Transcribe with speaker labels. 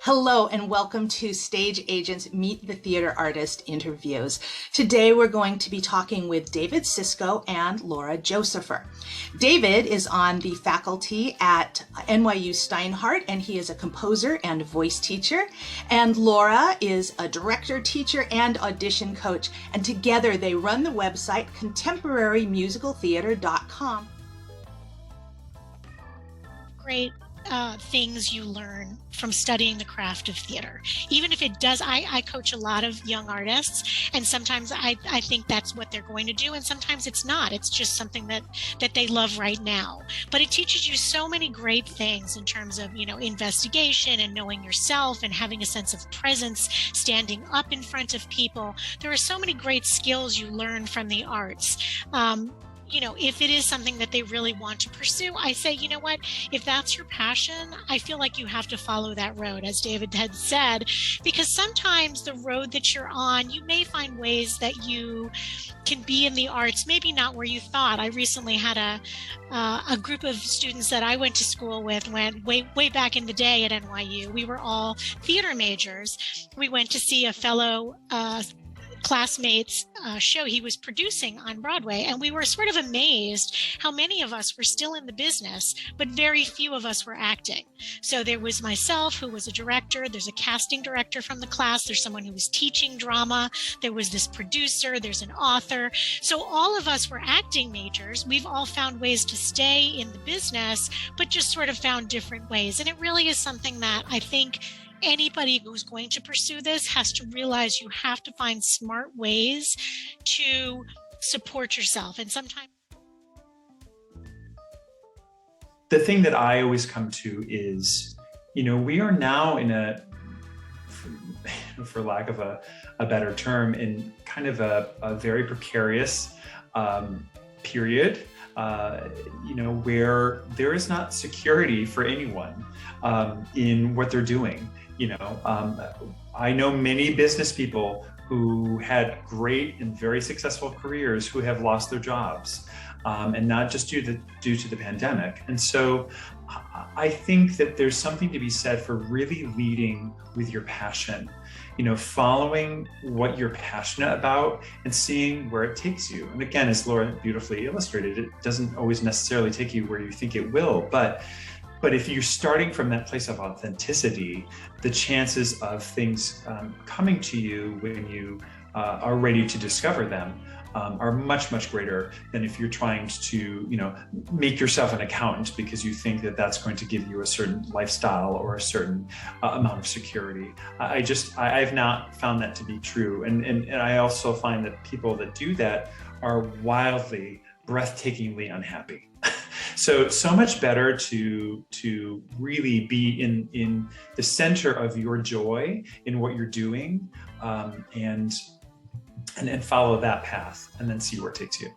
Speaker 1: Hello and welcome to Stage Agents Meet the Theater Artist interviews. Today we're going to be talking with David Sisco and Laura Josepher. David is on the faculty at NYU Steinhardt, and he is a composer and voice teacher. And Laura is a director, teacher, and audition coach. And together they run the website contemporarymusicaltheater.com.
Speaker 2: Great things you learn from studying the craft of theater. Even if it does, I coach a lot of young artists, and sometimes I think that's what they're going to do, and sometimes it's not. It's just something that they love right now. But it teaches you so many great things in terms of, investigation and knowing yourself and having a sense of presence, standing up in front of people. There are so many great skills you learn from the arts. If it is something that they really want to pursue, I say, you know what, if that's your passion, I feel like you have to follow that road, as David had said, because sometimes the road that you're on, you may find ways that you can be in the arts, maybe not where you thought. I recently had a group of students that I went to school with, went way back in the day at NYU. We were all theater majors. We went to see a fellow classmates show he was producing on Broadway, and we were sort of amazed how many of us were still in the business, but very few of us were acting. So there was myself, who was a director, there's a casting director from the class, there's someone who was teaching drama, there was this producer, there's an author. So all of us were acting majors. We've all found ways to stay in the business, but just sort of found different ways. And it really is something that I think anybody who's going to pursue this has to realize you have to find smart ways to support yourself. And sometimes
Speaker 3: the thing that I always come to is, we are now in for lack of a better term, in kind of a very precarious period, where there is not security for anyone in what they're doing. I know many business people who had great and very successful careers who have lost their jobs, and not just due to the pandemic. And so I think that there's something to be said for really leading with your passion, following what you're passionate about and seeing where it takes you. And again, as Laura beautifully illustrated, it doesn't always necessarily take you where you think it will, but if you're starting from that place of authenticity, the chances of things coming to you when you are ready to discover them are much, much greater than if you're trying to, make yourself an accountant because you think that that's going to give you a certain lifestyle or a certain amount of security. I have not found that to be true. And I also find that people that do that are wildly, breathtakingly unhappy. So much better to really be in the center of your joy in what you're doing, and follow that path and then see where it takes you.